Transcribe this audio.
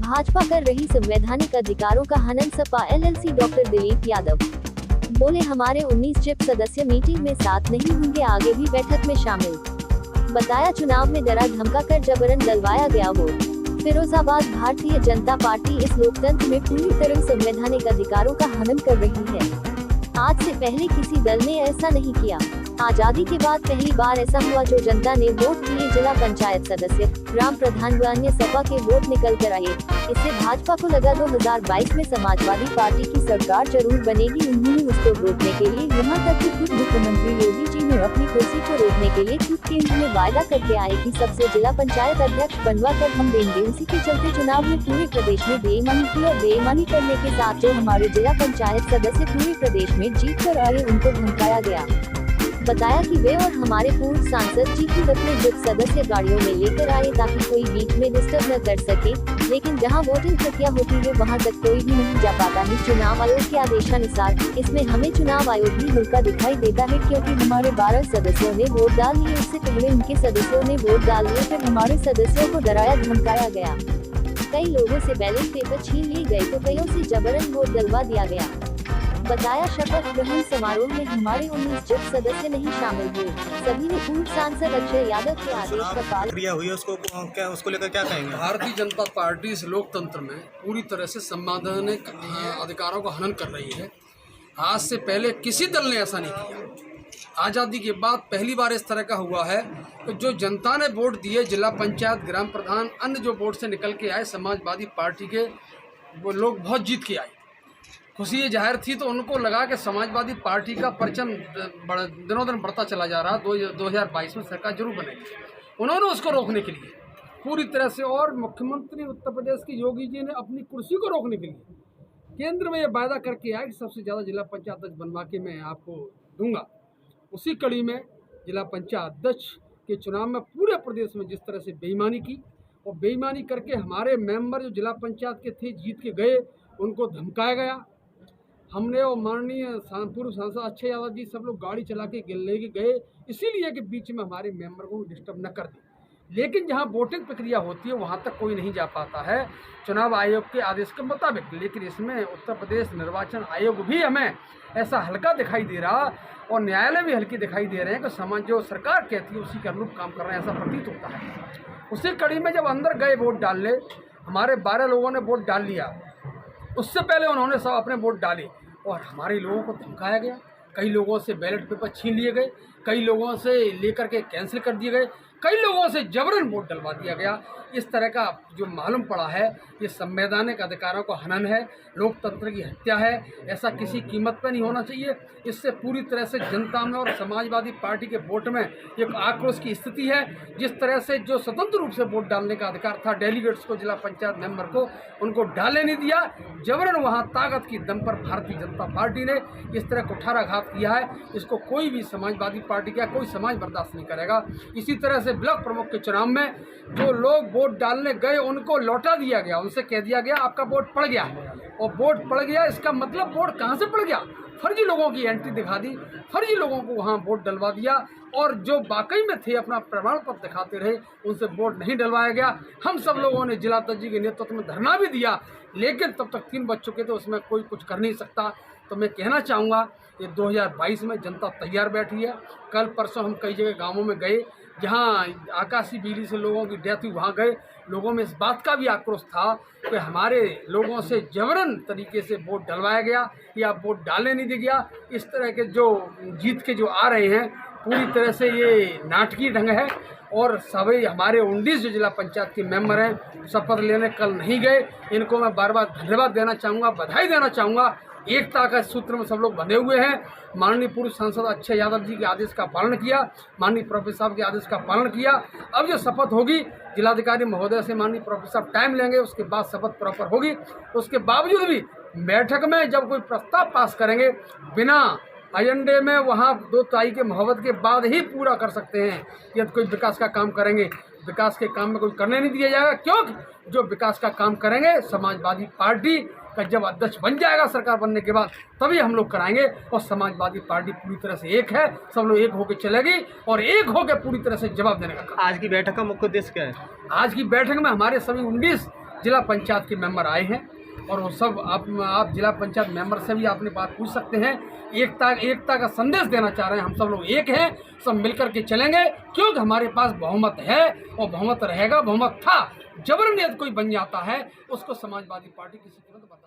भाजपा कर रही संवैधानिक अधिकारों का हनन, सपा एलएलसी डॉक्टर दिलीप यादव बोले, हमारे 19 जिप सदस्य मीटिंग में साथ नहीं होंगे, आगे भी बैठक में शामिल। बताया, चुनाव में डरा धमका कर जबरन डलवाया गया वोट। फिरोजाबाद भारतीय जनता पार्टी इस लोकतंत्र में पूरी तरह संवैधानिक अधिकारों का हनन कर रही है। आज से पहले किसी दल ने ऐसा नहीं किया। आजादी के बाद पहली बार ऐसा हुआ जो जनता ने वोट दिए। जिला पंचायत सदस्य, ग्राम प्रधान व अन्य सपा के वोट निकल कर आए। इससे भाजपा को लगा 2022 में समाजवादी पार्टी की सरकार जरूर बनेगी। उन्होंने उसको रोकने के लिए यहाँ तक कि खुद मुख्यमंत्री योगी जी ने अपनी कुर्सी को रोकने के लिए खुद केंद्र में वायदा करके आए कि सबसे जिला पंचायत अध्यक्ष बनवा कर हम देंगे। उसी के चलते चुनाव में पूरे प्रदेश में बेईमानी की और बेईमानी करने के साथ जो हमारे जिला पंचायत सदस्य पूरे प्रदेश में जीत कर आए उनको धमकाया गया। बताया कि वे और हमारे पूर्व सांसद जी खुद अपने जिप सदस्य गाड़ियों में लेकर आए ताकि कोई बीच में डिस्टर्ब न कर सके, लेकिन जहां वोटिंग प्रक्रिया होती है वहां तक कोई भी नहीं जा पाता है चुनाव आयोग के आदेशानुसार। इसमें हमें चुनाव आयोग भी हल्का दिखाई देता है क्योंकि हमारे 12 सदस्यों ने वोट डाल लिए। उससे पहले उनके सदस्यों ने वोट डाल लिए, फिर हमारे सदस्यों को डराया धमकाया गया। कई लोगों से बैलेट पेपर छीन लिए गए तो कईयों से जबरन वोट डलवा दिया गया। बताया, शपथ ग्रहण समारोह में हमारे 19 जिप सदस्य नहीं शामिल हुए। सभी ने पूर्व सांसद अक्षय यादव के आदेश का पालन हुई है। उसको लेकर क्या कहेंगे? भारतीय जनता पार्टी इस लोकतंत्र में पूरी तरह से संवैधानिक अधिकारों का हनन कर रही है। आज से पहले किसी दल ने ऐसा नहीं किया। आज़ादी के बाद पहली बार इस तरह का हुआ है कि जो जनता ने वोट दिए, जिला पंचायत, ग्राम प्रधान, अन्य जो वोट से निकल के आए समाजवादी पार्टी के, वो लोग बहुत जीत के आए। खुशी ये जाहिर थी तो उनको लगा कि समाजवादी पार्टी का परचम दिनों दिन बढ़ता चला जा रहा, 2022 में सरकार जरूर बनेगी। उन्होंने उसको रोकने के लिए पूरी तरह से, और मुख्यमंत्री उत्तर प्रदेश के योगी जी ने अपनी कुर्सी को रोकने के लिए केंद्र में ये वायदा करके आया कि सबसे ज़्यादा जिला पंचायत अध्यक्ष बनवा के मैं आपको दूंगा। उसी कड़ी में जिला पंचायत अध्यक्ष के चुनाव में पूरे प्रदेश में जिस तरह से बेईमानी की और बेईमानी करके हमारे मेंबर जो जिला पंचायत के थे जीत के गए, उनको धमकाया गया। हमने और माननीय पूर्व सांसद अक्षय यादव जी सब लोग गाड़ी चला के लेके गए, इसीलिए कि बीच में हमारे मेंबर को डिस्टर्ब न कर दे। लेकिन जहां वोटिंग प्रक्रिया होती है वहां तक कोई नहीं जा पाता है चुनाव आयोग के आदेश के मुताबिक। लेकिन इसमें उत्तर प्रदेश निर्वाचन आयोग भी हमें ऐसा हल्का दिखाई दे रहा और न्यायालय भी हल्की दिखाई दे रहे हैं कि समाज जो सरकार कहती है उसी के अनुरूप काम कर रहे हैं, ऐसा प्रतीत होता है। उसी कड़ी में जब अंदर गए वोट डालने, हमारे 12 लोगों ने वोट डाल लिया। उससे पहले उन्होंने सब अपने वोट डाले और हमारे लोगों को धमकाया गया। कई लोगों से बैलेट पेपर छीन लिए गए, कई लोगों से लेकर के कैंसिल कर दिए गए, कई लोगों से जबरन वोट डलवा दिया गया। इस तरह का जो मालूम पड़ा है ये संवैधानिक अधिकारों का हनन है, लोकतंत्र की हत्या है। ऐसा किसी कीमत पर नहीं होना चाहिए। इससे पूरी तरह से जनता में और समाजवादी पार्टी के वोट में एक आक्रोश की स्थिति है। जिस तरह से जो स्वतंत्र रूप से वोट डालने का अधिकार था डेलीगेट्स को, जिला पंचायत मेंबर को, उनको डालने नहीं दिया। जबरन वहाँ ताकत की दम पर भारतीय जनता पार्टी ने इस तरह कुठाराघात किया है। इसको कोई भी समाजवादी पार्टी का कोई समाज बर्दाश्त नहीं करेगा। इसी तरह से ब्लॉक प्रमुख के चुनाव में जो लोग वोट डालने गए उनको लौटा दिया गया, उनसे कह दिया गया आपका वोट पड़ गया। और वोट पड़ गया इसका मतलब वोट कहाँ से पड़ गया? फर्जी लोगों की एंट्री दिखा दी, फर्जी लोगों को वहाँ वोट डलवा दिया और जो वाकई में थे अपना प्रमाण पत्र दिखाते रहे उनसे वोट नहीं डलवाया गया। हम सब लोगों ने जिला अध्यक्ष जी के नेतृत्व में धरना भी दिया, लेकिन तब तक 3 बज चुके थे, उसमें कोई कुछ कर नहीं सकता। तो मैं कहना चाहूँगा ये 2022 में जनता तैयार बैठी है। कल परसों हम कई जगह गाँवों में गए जहाँ आकाशीय बिजली से लोगों की डेथ हुई, वहाँ गए। लोगों में इस बात का भी आक्रोश था कि हमारे लोगों से जबरन तरीके से वोट डलवाया गया या वोट डालने नहीं दिया गया। इस तरह के जो जीत के जो आ रहे हैं पूरी तरह से ये नाटकीय ढंग है। और सभी हमारे 19 जो जिला पंचायत के मेंबर हैं शपथ लेने कल नहीं गए, इनको मैं बार बार धन्यवाद देना चाहूँगा, बधाई देना चाहूँगा। एकता का सूत्र में सब लोग बंधे हुए हैं। माननीय पूर्व सांसद अक्षय यादव जी के आदेश का पालन किया, माननीय प्रोफेसर साहब के आदेश का पालन किया। अब जो शपथ होगी जिलाधिकारी महोदय से माननीय प्रोफेसर साहब टाइम लेंगे, उसके बाद शपथ प्रॉपर होगी। उसके बावजूद भी बैठक में जब कोई प्रस्ताव पास करेंगे बिना एजेंडे में, वहाँ 2 तारीख के मोहब्बत के बाद ही पूरा कर सकते हैं। यदि कोई विकास का काम करेंगे, विकास के काम में कोई करने नहीं दिया जाएगा, क्योंकि जो विकास का काम करेंगे समाजवादी पार्टी का जब अध्यक्ष बन जाएगा सरकार बनने के बाद तभी हम लोग कराएंगे। और समाजवादी पार्टी पूरी तरह से एक है, सब लोग एक होकर चलेगी और एक होकर पूरी तरह से जवाब देने का काम। आज की बैठक का मुख्य उद्देश्य क्या है? आज की बैठक में हमारे सभी 19 जिला पंचायत के मेंबर आए हैं और वो सब आप जिला पंचायत मेंबर से भी आपने बात पूछ सकते हैं। एकता का संदेश देना चाह रहे हैं। हम सब लोग एक हैं, सब मिलकर के चलेंगे, क्योंकि हमारे पास बहुमत है और बहुमत रहेगा। बहुमत था, जबरन यदि कोई बन जाता है उसको समाजवादी पार्टी किसी तरह बता